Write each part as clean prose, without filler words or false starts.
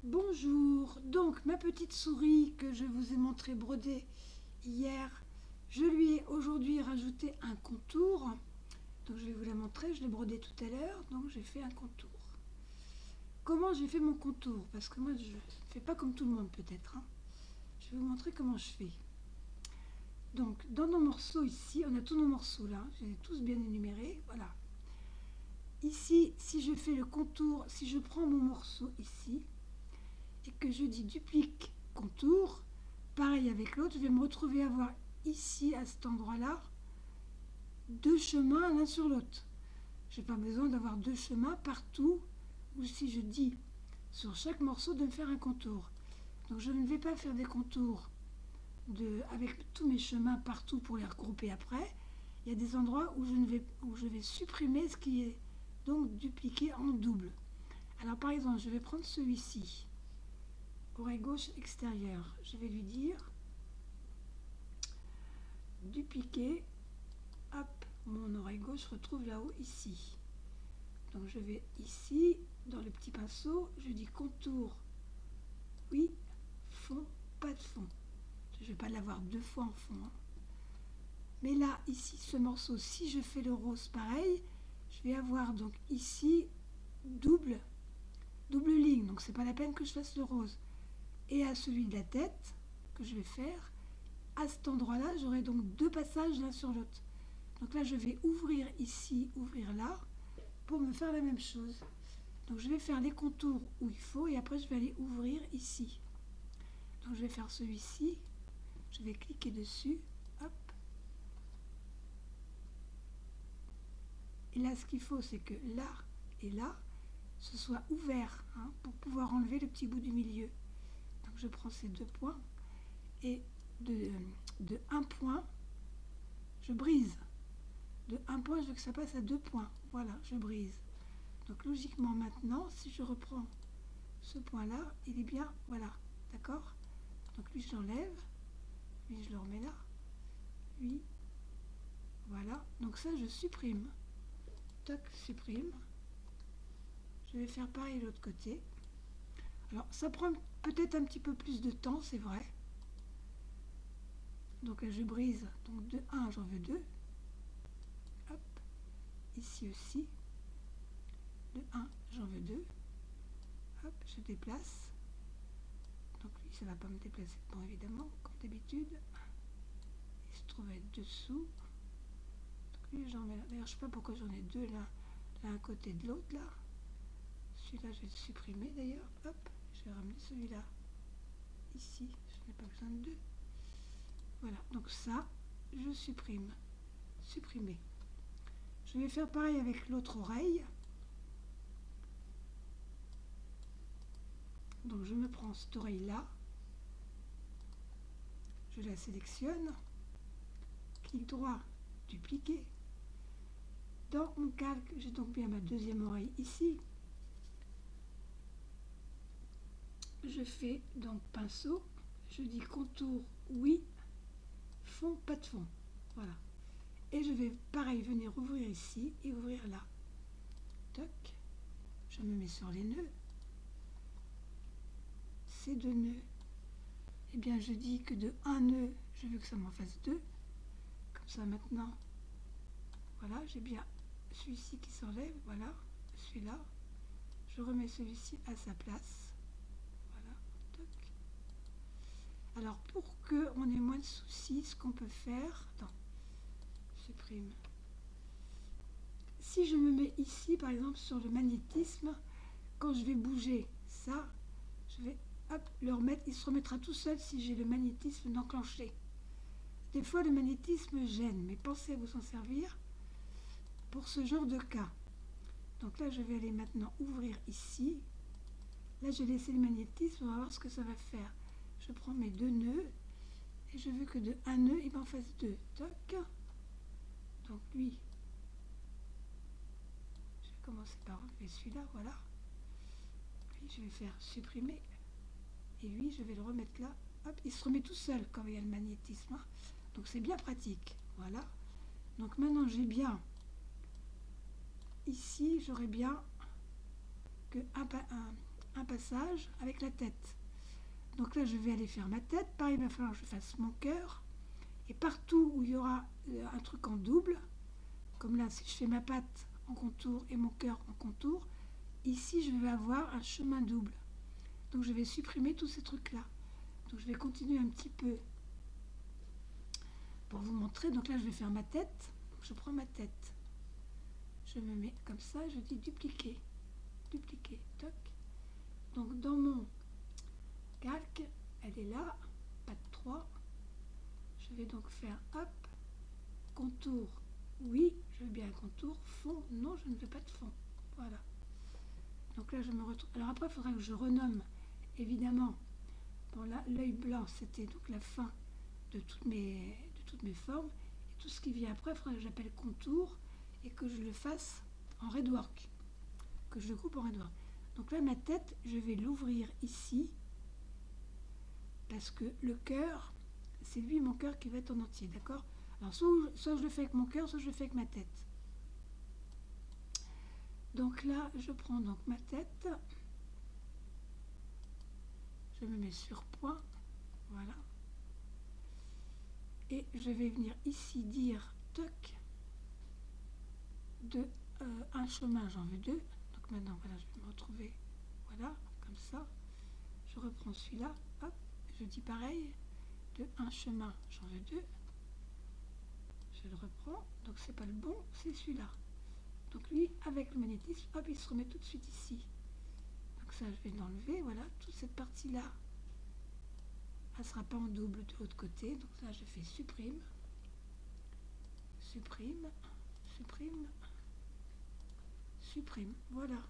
Bonjour, donc ma petite souris que je vous ai montré broder hier, je lui ai aujourd'hui rajouté un contour. Donc je vais vous la montrer, je l'ai brodé tout à l'heure, donc j'ai fait un contour. Comment j'ai fait mon contour? Parce que moi je ne fais pas comme tout le monde peut-être. Je vais vous montrer comment je fais. Donc dans nos morceaux ici, on a tous nos morceaux là, je les ai tous bien énumérés, voilà. Ici, si je fais le contour, si je prends mon morceau ici, et que je dis duplique contour, pareil avec l'autre, je vais me retrouver à avoir ici, à cet endroit-là, deux chemins l'un sur l'autre. Je n'ai pas besoin d'avoir deux chemins partout, ou si je dis sur chaque morceau de me faire un contour. Donc je ne vais pas faire des contours avec tous mes chemins partout pour les regrouper après. Il y a des endroits où je vais supprimer ce qui est donc dupliqué en double. Alors par exemple, je vais prendre celui-ci. Oreille gauche extérieure, je vais lui dire dupliquer, hop, mon oreille gauche se retrouve là-haut ici. Donc je vais ici, dans le petit pinceau, je dis contour, oui, fond, pas de fond. Je ne vais pas l'avoir deux fois en fond. Mais là, ici, ce morceau, si je fais le rose pareil, je vais avoir donc ici double ligne, donc c'est pas la peine que je fasse le rose. Et à celui de la tête que je vais faire, à cet endroit-là, j'aurai donc deux passages l'un sur l'autre. Donc là, je vais ouvrir ici, ouvrir là, pour me faire la même chose. Donc je vais faire les contours où il faut et après je vais aller ouvrir ici. Donc je vais faire celui-ci, je vais cliquer dessus, hop. Et là, ce qu'il faut, c'est que là et là, ce soit ouvert pour pouvoir enlever le petit bout du milieu. Donc je prends ces deux points et de un point, je brise. De un point, je veux que ça passe à deux points. Voilà, je brise. Donc logiquement maintenant, si je reprends ce point-là, il est bien, voilà, d'accord? Donc lui, je l'enlève. Lui, je le remets là. Lui, voilà. Donc ça, je supprime. Toc, supprime. Je vais faire pareil de l'autre côté. Alors, ça prend peut-être un petit peu plus de temps, c'est vrai. Donc je brise. Donc de 1, j'en veux 2. Hop. Ici aussi. De 1, j'en veux 2. Hop, je déplace. Donc lui, ça ne va pas me déplacer bon, évidemment, comme d'habitude. Il se trouve être dessous. Donc lui, j'en mets là. D'ailleurs, je ne sais pas pourquoi j'en ai deux là à côté de l'autre là. Celui-là, je vais le supprimer d'ailleurs. Hop, je vais ramener celui-là ici. Je n'ai pas besoin de deux. Voilà, donc ça, je supprime. Supprimer. Je vais faire pareil avec l'autre oreille. Donc je me prends cette oreille-là. Je la sélectionne. Clic droit, dupliquer. Dans mon calque, j'ai donc bien ma deuxième oreille ici. Je fais donc pinceau. Je dis contour, oui. Fond, pas de fond. Voilà. Et je vais pareil venir ouvrir ici et ouvrir là. Toc. Je me mets sur les nœuds. Ces deux nœuds, eh bien je dis que de un nœud, je veux que ça m'en fasse deux. Comme ça maintenant, voilà, j'ai bien celui-ci qui s'enlève, voilà, celui-là. Je remets celui-ci à sa place. Voilà, toc. Alors pour qu'on ait moins de soucis, ce qu'on peut faire, attends, supprime. Si je me mets ici, par exemple, sur le magnétisme, quand je vais bouger ça, je vais hop, le remettre, il se remettra tout seul si j'ai le magnétisme enclenché. Des fois, le magnétisme gêne, mais pensez à vous en servir pour ce genre de cas. Donc là, je vais aller maintenant ouvrir ici. Là, je vais laisser le magnétisme, on va voir ce que ça va faire. Je prends mes deux nœuds et je veux que de un nœud, il m'en fasse deux. Toc. Donc lui, je vais commencer par enlever celui-là, voilà. Puis je vais faire supprimer. Et lui, je vais le remettre là. Hop, il se remet tout seul quand il y a le magnétisme. Donc c'est bien pratique. Voilà. Donc maintenant, j'ai bien... Ici, j'aurais bien que un passage avec la tête. Donc là, je vais aller faire ma tête. Pareil, il va falloir que je fasse mon cœur. Et partout où il y aura un truc en double, comme là, si je fais ma patte en contour et mon cœur en contour, ici, je vais avoir un chemin double. Donc, je vais supprimer tous ces trucs-là. Donc, je vais continuer un petit peu pour vous montrer. Donc là, je vais faire ma tête. Donc, je prends ma tête. Je me mets comme ça, je dis dupliquer. Dupliquer, toc. Donc, dans mon calque, elle est là, patte 3. Je vais donc faire, hop, contour, oui, je veux bien un contour, fond, non, je ne veux pas de fond. Voilà. Donc là, je me retrouve. Alors après, il faudra que je renomme, évidemment. Bon, là, l'œil blanc, c'était donc la fin de toutes mes formes. Et tout ce qui vient après, il faudra que j'appelle contour et que je le fasse en redwork, que je le coupe en redwork. Donc là, ma tête, je vais l'ouvrir ici, parce que le cœur, c'est lui, mon cœur, qui va être en entier, d'accord? Alors, soit je le fais avec mon cœur, soit je le fais avec ma tête. Donc là, je prends donc ma tête, je me mets sur point, voilà. Et je vais venir ici dire, toc, de un chemin, j'en veux deux. Donc maintenant, voilà, je vais me retrouver, voilà, comme ça. Je reprends celui-là, hop, je dis pareil, de un chemin, j'en veux deux. Je le reprends, donc c'est pas le bon, c'est celui-là. Donc lui, avec le magnétisme, hop, il se remet tout de suite ici. Donc ça, je vais l'enlever, voilà, toute cette partie-là, elle ne sera pas en double de l'autre côté. Donc là, je fais supprime, supprime, supprime, supprime, voilà.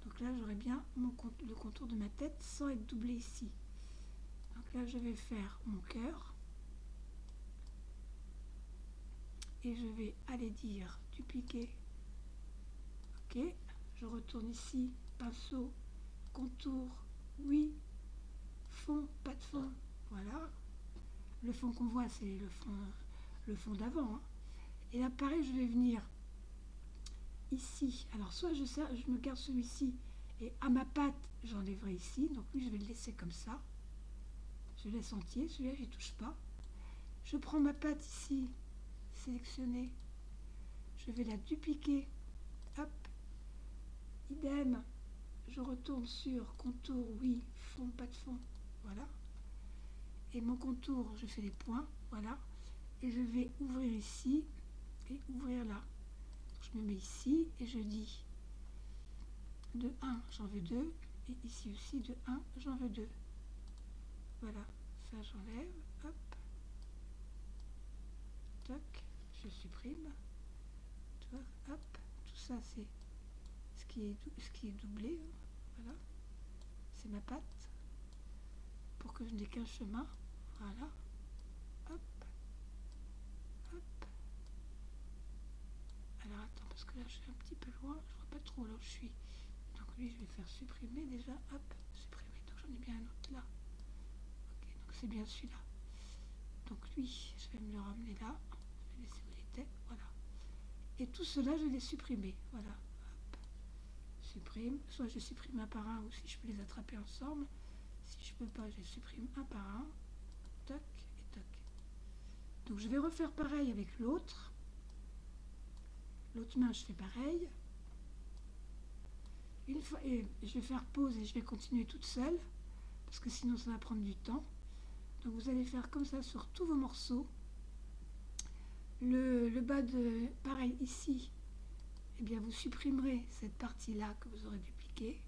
Donc là, j'aurai bien le contour de ma tête sans être doublé ici. Donc là, je vais faire mon cœur. Et je vais aller dire dupliquer. Ok, je retourne ici, pinceau, contour, oui, fond, pas de fond, voilà. Le fond qu'on voit, c'est le fond d'avant. Hein. Et là, pareil, je vais venir ici. Alors, soit je me garde celui-ci et à ma patte, j'enlèverai ici. Donc, lui, je vais le laisser comme ça. Je laisse entier, celui-là, je n'y touche pas. Je prends ma patte ici, sélectionnée. Je vais la dupliquer. Hop. Idem. Je retourne sur contour, oui, fond, pas de fond. Voilà. Et mon contour, je fais les points. Voilà. Et je vais ouvrir ici et ouvrir là. Je me mets ici et je dis de 1, j'en veux 2. Et ici aussi, de 1, j'en veux 2. Voilà. Ça, j'enlève. Hop. Toc. Je supprime. Tu vois, hop. Tout ça, c'est ce qui est doublé. Voilà. C'est ma patte. Pour que je n'ai qu'un chemin. Voilà. Hop. Hop. Alors attends, parce que là je suis un petit peu loin, je vois pas trop là où je suis. Donc lui je vais faire supprimer déjà, hop, supprimer. Donc j'en ai bien un autre là. Ok, donc c'est bien celui-là. Donc lui, je vais me le ramener là. Je vais laisser où il était, voilà. Et tout cela, je vais les supprimer, voilà. Hop, supprime. Soit je supprime un par un, ou si je peux les attraper ensemble. Si je peux pas, je supprime un par un. Toc et toc. Donc je vais refaire pareil avec l'autre. L'autre main, je fais pareil. Une fois, et je vais faire pause et je vais continuer toute seule, parce que sinon ça va prendre du temps. Donc vous allez faire comme ça sur tous vos morceaux. Le bas de, pareil ici, eh bien vous supprimerez cette partie-là que vous aurez dupliquée.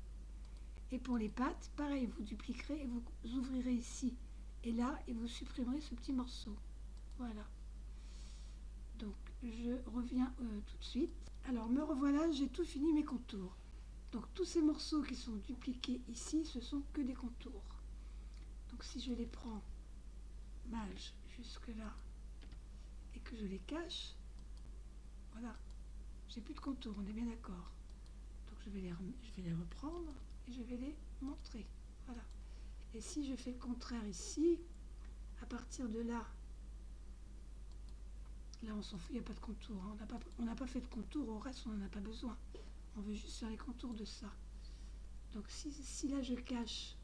Et pour les pattes, pareil, vous dupliquerez et vous ouvrirez ici et là, et vous supprimerez ce petit morceau. Voilà. Donc je reviens tout de suite. Alors me revoilà, j'ai tout fini mes contours. Donc tous ces morceaux qui sont dupliqués ici, ce sont que des contours. Donc si je les prends mal jusque là et que je les cache, voilà, j'ai plus de contours, on est bien d'accord. Donc je vais les reprendre et je vais les montrer. Voilà. Et si je fais le contraire ici, à partir de là, là on s'en fout, il n'y a pas de contour. Hein. On n'a pas fait de contour, au reste on n'en a pas besoin. On veut juste faire les contours de ça. Donc si là je cache,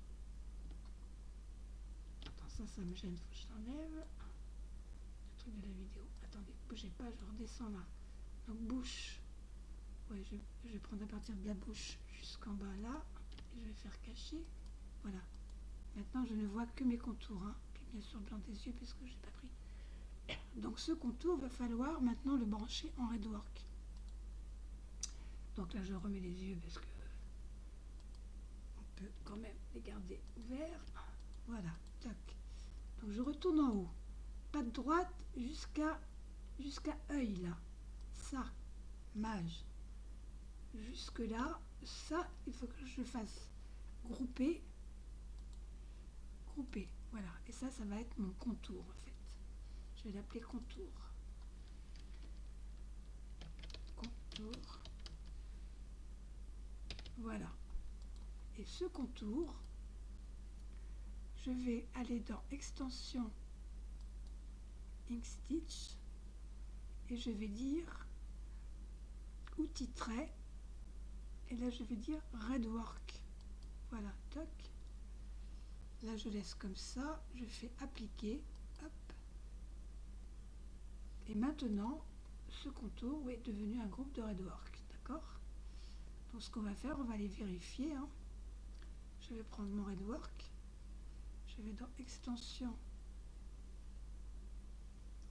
attends, ça me gêne, faut que je l'enlève. Le truc de la vidéo. Attendez, bougez pas, je redescends là. Donc bouche, ouais, je vais prendre à partir de la bouche jusqu'en bas là, et je vais faire cacher. Voilà. Maintenant je ne vois que mes contours, hein. Puis bien sûr le blanc des yeux puisque j'ai pas pris. Donc ce contour va falloir maintenant le brancher en redwork. Donc là je remets les yeux parce que on peut quand même les garder ouverts. Voilà, tac. Donc je retourne en haut, patte droite jusqu'à œil là. Ça, mage. Jusque là, ça il faut que je fasse grouper, voilà. Et ça va être mon contour en fait. Je vais l'appeler contour. Contour. Voilà. Et ce contour, je vais aller dans extension Ink Stitch et je vais dire outil trait et là je vais dire redwork. Voilà, toc. Là je laisse comme ça, je fais appliquer, hop. Et maintenant ce contour est devenu un groupe de redwork, d'accord? Donc ce qu'on va faire, on va aller vérifier, hein. Je vais prendre mon redwork, je vais dans extension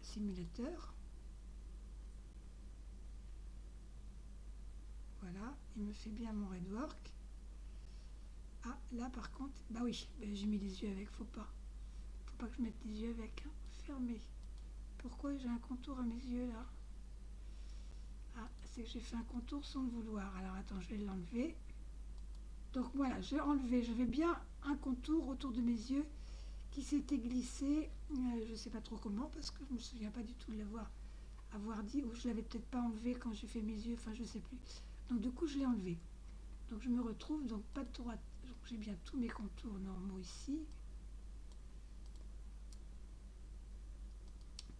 simulateur. Voilà, il me fait bien mon redwork. Ah, là par contre, bah oui, bah, j'ai mis les yeux avec, faut pas que je mette les yeux avec, hein. Fermé. Pourquoi j'ai un contour à mes yeux là? Ah, c'est que j'ai fait un contour sans le vouloir. Alors attends, je vais l'enlever. Donc voilà, j'ai enlevé, j'avais bien un contour autour de mes yeux qui s'était glissé, je sais pas trop comment, parce que je me souviens pas du tout de avoir dit, ou je l'avais peut-être pas enlevé quand j'ai fait mes yeux, enfin je sais plus. Donc du coup je l'ai enlevé. Donc je me retrouve, donc pas de droite, donc j'ai bien tous mes contours normaux ici.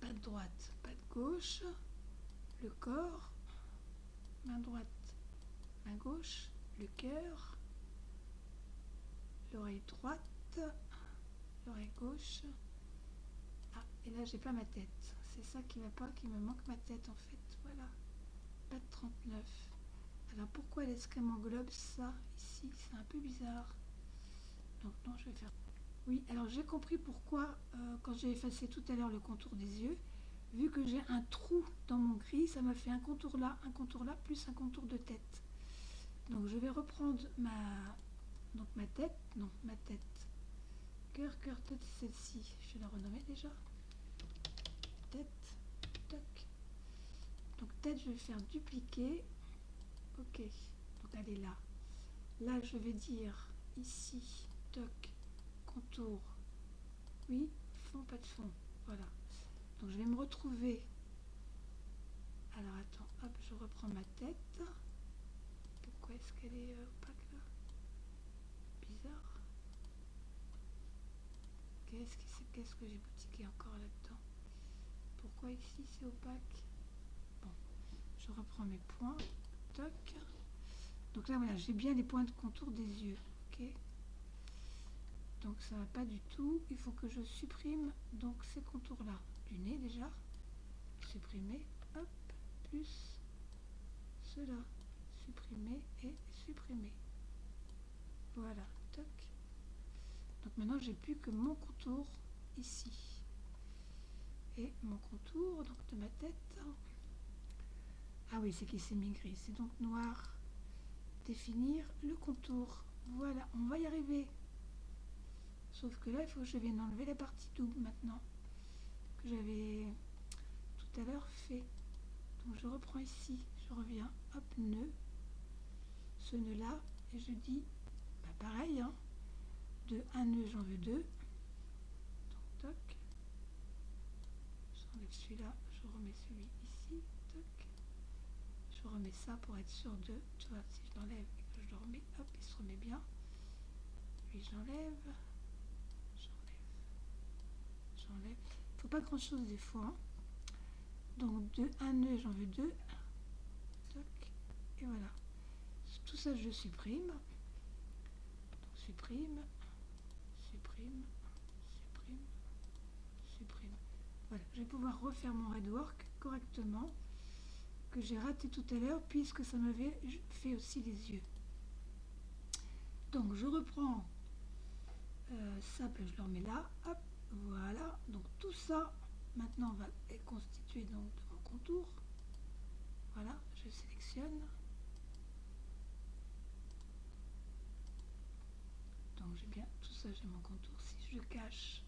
Pas de droite, pas de gauche, le corps, main droite, main gauche, le cœur, l'oreille droite, l'oreille gauche. Ah, et là j'ai pas ma tête. C'est ça qui va pas, qui me manque ma tête en fait. Voilà. Pas de 39. Alors pourquoi est-ce qu'elle m'englobe ça ici? C'est un peu bizarre. Donc non, je vais faire... Oui, alors j'ai compris pourquoi quand j'ai effacé tout à l'heure le contour des yeux, vu que j'ai un trou dans mon gris, ça m'a fait un contour là, plus un contour de tête. Donc je vais reprendre ma tête, cœur, tête, c'est celle-ci. Je vais la renommer déjà. Tête, toc. Donc tête, je vais faire dupliquer. Ok, donc elle est là. Là, je vais dire ici, toc, contour. Oui, fond, pas de fond. Voilà. Donc je vais me retrouver. Alors attends, hop, je reprends ma tête. Pourquoi est-ce qu'elle est opaque là? Bizarre. Qu'est-ce que j'ai boutiqué encore là-dedans? Pourquoi ici c'est opaque? Bon, je reprends mes points. Toc. Donc là voilà, j'ai bien les points de contour des yeux. Ok. Donc ça va pas du tout. Il faut que je supprime donc ces contours là. Du nez déjà. Supprimer. Hop. Plus cela. Supprimer et supprimer. Voilà. Toc. Donc maintenant j'ai plus que mon contour ici. Et mon contour donc de ma tête. Ah oui, c'est qui s'est mis gris. C'est donc noir. Définir le contour. Voilà, on va y arriver. Sauf que là, il faut que je vienne enlever la partie double maintenant. Que j'avais tout à l'heure fait. Donc je reprends ici. Je reviens. Hop, nœud. Ce nœud là. Et je dis, bah pareil, hein. De un nœud, j'en veux deux. Donc, toc. J'enlève celui-là. Je remets celui ici. Toc. Je remets ça pour être sûr de, tu vois, si je l'enlève et que je le remets, hop, il se remet bien. Puis j'enlève. Faut pas grand chose des fois. Hein. Donc de un nœud, j'en veux deux. Toc. Et voilà. Tout ça, je supprime. supprime, supprime, supprime, supprime. Voilà, je vais pouvoir refaire mon redwork correctement, que j'ai raté tout à l'heure, puisque ça m'avait fait aussi les yeux. Donc je reprends ça, je le remets là, hop, voilà. Donc tout ça, maintenant, va être constitué donc de mon contour. Voilà, je sélectionne. Donc j'ai bien tout ça, j'ai mon contour. Si je cache,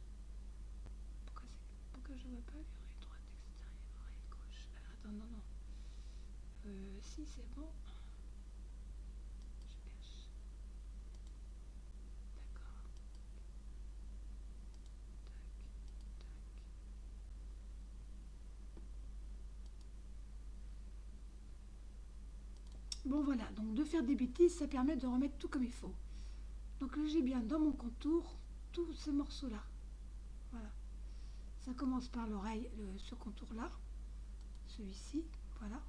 pourquoi je ne vois pas l'oreille droite extérieure, oreille gauche? Attends, non, non. Si c'est bon, je cache. D'accord. Tac, tac. Bon voilà, donc de faire des bêtises, ça permet de remettre tout comme il faut. Donc là j'ai bien dans mon contour tous ces morceaux là. Voilà. Ça commence par l'oreille, ce contour-là, celui-ci, voilà,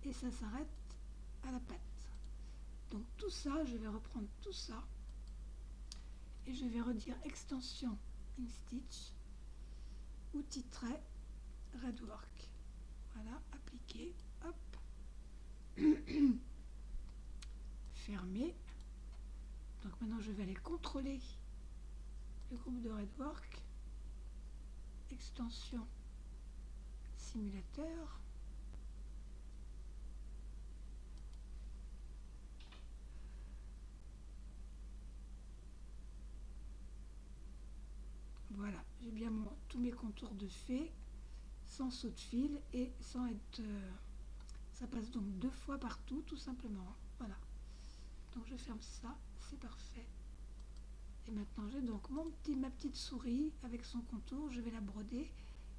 et ça s'arrête à la patte. Donc tout ça, je vais reprendre tout ça, et je vais redire extension InStitch, outil trait, redwork. Voilà, appliquer, hop, fermer. Donc maintenant je vais aller contrôler le groupe de redwork. Extension simulateur. Voilà, j'ai bien tous mes contours de fait, sans saut de fil et sans être... ça passe donc 2 fois partout, tout simplement. Voilà. Donc je ferme ça, c'est parfait. Et maintenant j'ai donc ma petite souris avec son contour, je vais la broder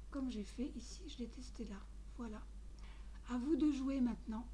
comme j'ai fait ici, je l'ai testé là. Voilà. À vous de jouer maintenant.